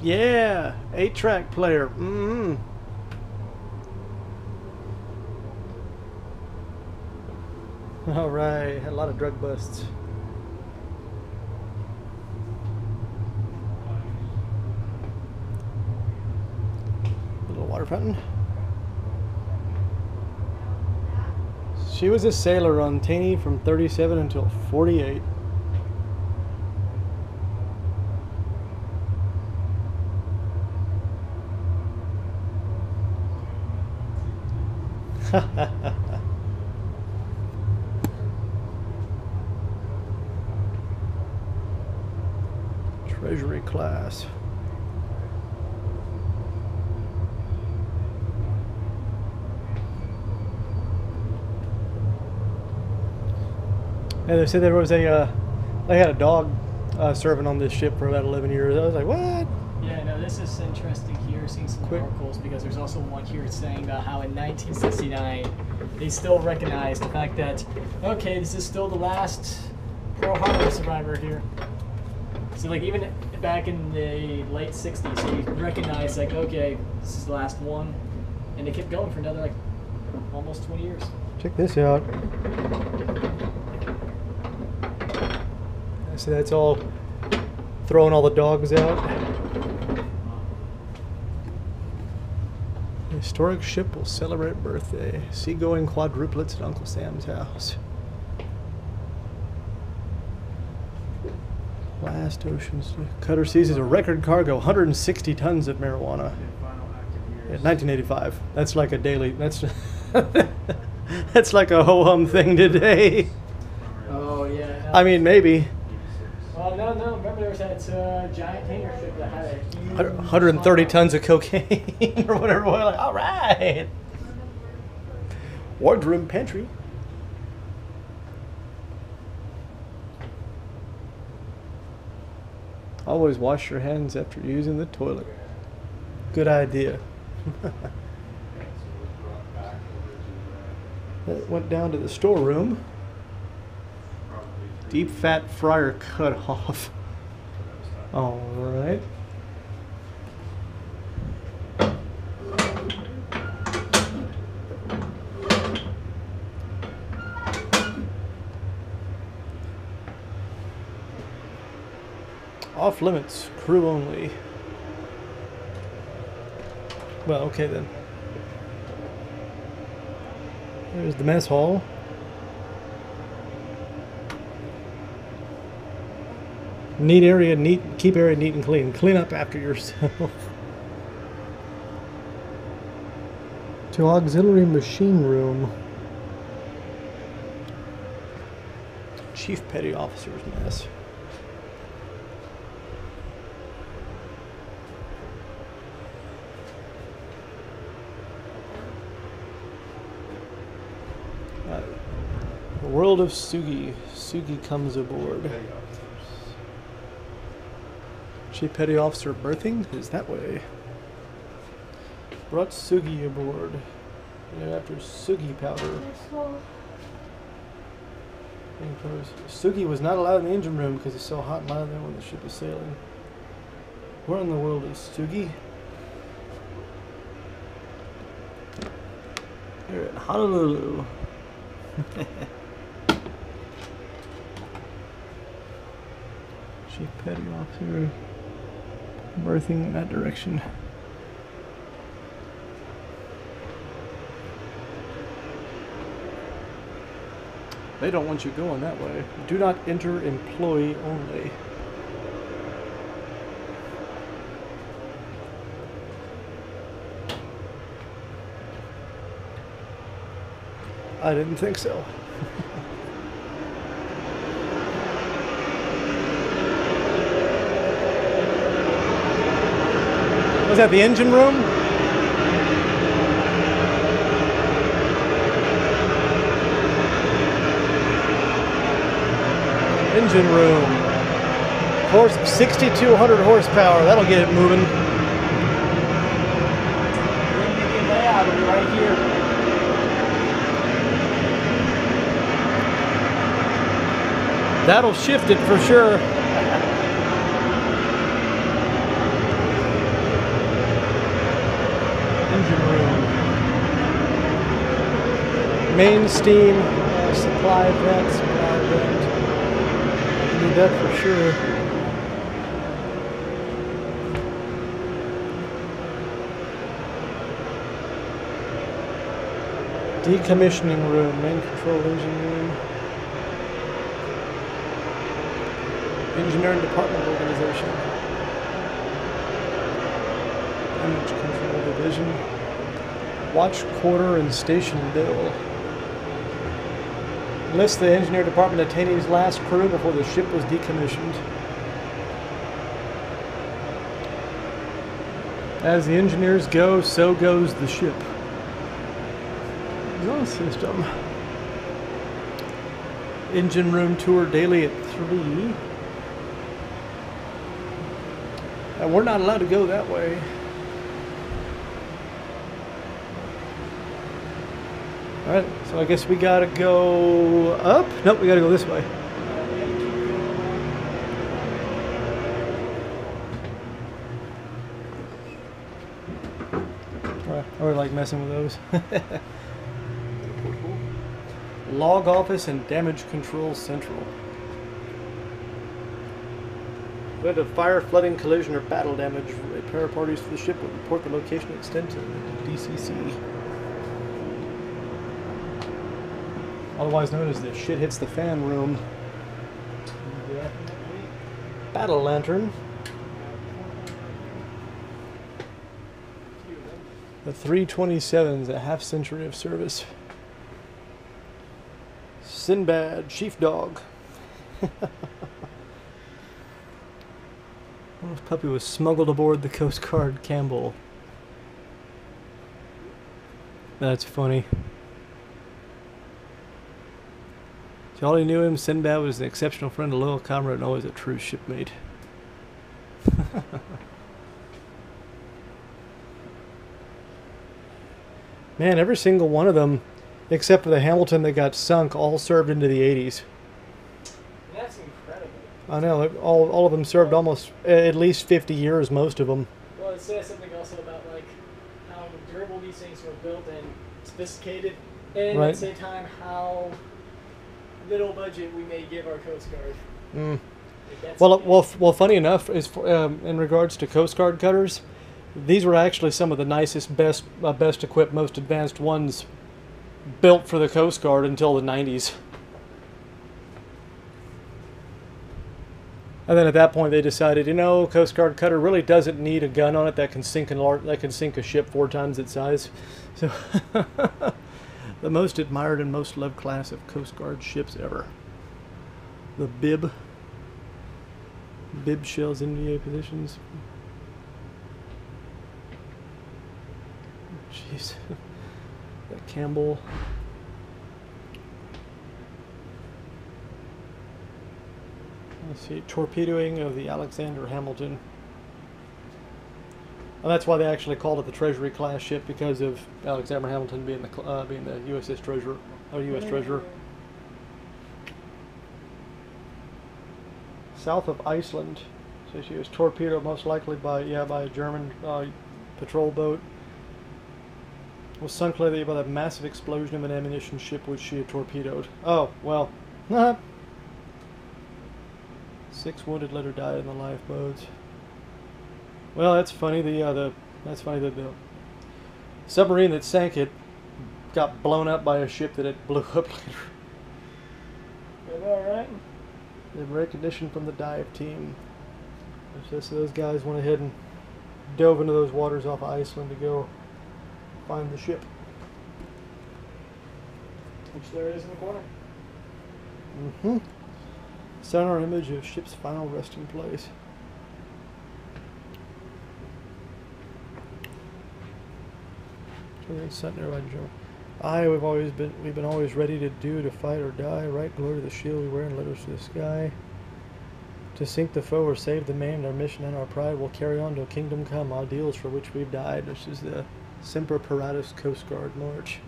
Yeah, 8-track player. Mm-hmm. All right, had a lot of drug busts. A little water fountain. She was a sailor on Taney from 37 until 48. Treasury class. And they said there was a, they had a dog serving on this ship for about 11 years. I was like, what? Yeah, no, this is interesting here, seeing some articles, because there's also one here saying about how in 1969 they still recognize the fact that, okay, this is still the last Pearl Harbor survivor here. So like even back in the late 60s, they recognized like, okay, this is the last one, and they kept going for another like almost 20 years. Check this out. So that's all throwing all the dogs out. The historic ship will celebrate birthday. Seagoing quadruplets at Uncle Sam's house. Last oceans. Cutter seizes a record cargo, 160 tons of marijuana. In 1985. That's like a daily. That's that's like a ho-hum thing today. Oh yeah. No. I mean, maybe. Well, no. Remember there was that giant tanker ship that had a huge 130 tons of cocaine or whatever. We're like, all right. Wardroom pantry. Always wash your hands after using the toilet. Good idea. That went down to the storeroom. Deep fat fryer cut off. All right. Off limits, crew only. Well, okay then. There's the mess hall. Neat area, keep area neat and clean. Clean up after yourself. To auxiliary machine room. Chief Petty Officer's mess. The world of Sugi. Sugi comes aboard. Chief Petty Officer berthing is that way. Brought Sugi aboard. After Sugi powder. Sugi was not allowed in the engine room because it's so hot and mild there when the ship is sailing. Where in the world is Sugi? Here at Honolulu. Chief Petty Officer berthing in that direction. They don't want you going that way. Do not enter employee only. I didn't think so. Was that the engine room? Engine room. 6,200 horsepower. That'll get it moving. Layout will be right here. That'll shift it for sure. Main steam, supply vent. Need that for sure. Decommissioning room, main control engine room. Engineering department organization. Damage control division. Watch quarter and station bill. Lists the engineer department of Taney's last crew before the ship was decommissioned. As the engineers go, so goes the ship. Exhaust system. Engine room tour daily at 3. And we're not allowed to go that way. Alright, so I guess we gotta go up? Nope, we gotta go this way. I really like messing with those. Log office and damage control central. Event of fire, flooding, collision, or battle damage. Repair parties to the ship will report the location and extent to DCC. Otherwise known as the shit hits the fan room. Battle lantern. The 327's, a half century of service. Sinbad, sheepdog. This puppy was smuggled aboard the Coast Guard Campbell. That's funny. To all who knew him, Sinbad was an exceptional friend, a loyal comrade, and always a true shipmate. Man, every single one of them, except for the Hamilton that got sunk, all served into the 80s. That's incredible. I know, all of them served almost at least 50 years, most of them. Well, it says something also about like how durable these things were built and sophisticated, and Right. at the same time how little budget we may give our Coast Guard. Mm. Like, Well, funny enough, is in regards to Coast Guard cutters, these were actually some of the nicest, best equipped, most advanced ones built for the Coast Guard until the 90s. And then at that point they decided, you know, Coast Guard cutter really doesn't need a gun on it that can sink a ship 4 times its size. So the most admired and most loved class of Coast Guard ships ever. The bib. Bib shells NVA positions. Jeez. That Campbell. Let's see, torpedoing of the Alexander Hamilton. And that's why they actually called it the Treasury class ship, because of Alexander Hamilton being the USS Treasurer, or U.S. Treasurer. South of Iceland, so she was torpedoed most likely by a German patrol boat. Was sunk lately by the massive explosion of an ammunition ship which she had torpedoed. Oh well, 6 wounded later died in the lifeboats. Well, that's funny. That's funny that the submarine that sank it got blown up by a ship that it blew up later. all right. The recognition from the dive team. It's just those guys went ahead and dove into those waters off Iceland to go find the ship. Which there it is in the corner. Mm-hmm. Sonar image of ship's final resting place. We've been always ready to fight or die. Right glory to the shield we wear and letters to the sky. To sink the foe or save the maimed, our mission and our pride will carry on till kingdom come. Ideals for which we've died. This is the Semper Paratus Coast Guard March.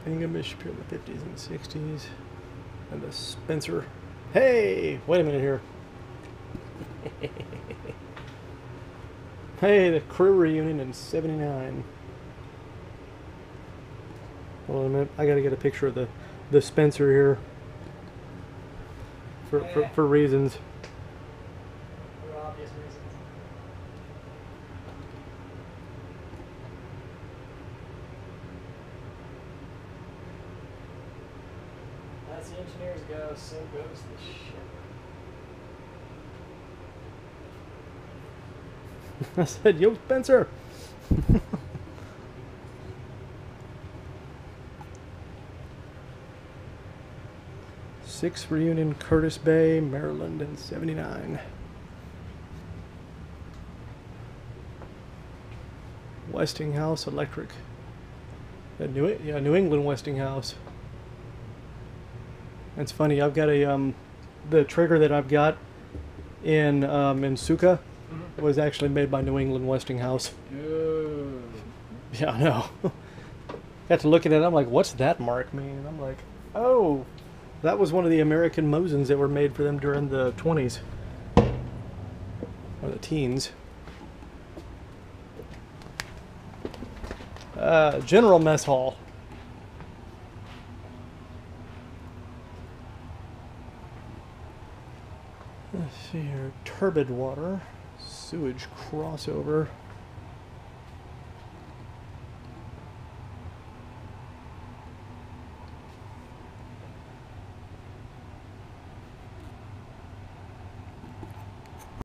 English appeared in the 50s and 60s. And the Spencer. Hey! Wait a minute here. Hey, the crew reunion in '79. Hold on a minute. I got to get a picture of the Spencer here for reasons. For obvious reasons. As the engineers go, so goes the ship. I said, "Yo, Spencer." Sixth reunion, Curtis Bay, Maryland, in '79. Westinghouse Electric. New England Westinghouse. It's funny. I've got a the trigger that I've got in Suka was actually made by New England Westinghouse. Ooh. Yeah, I know. Got to look at it. I'm like, what's that mark mean? And I'm like, oh, that was one of the American Mosins that were made for them during the 20s or the teens. General Mess Hall. Let's see here. Turbid water. Sewage crossover.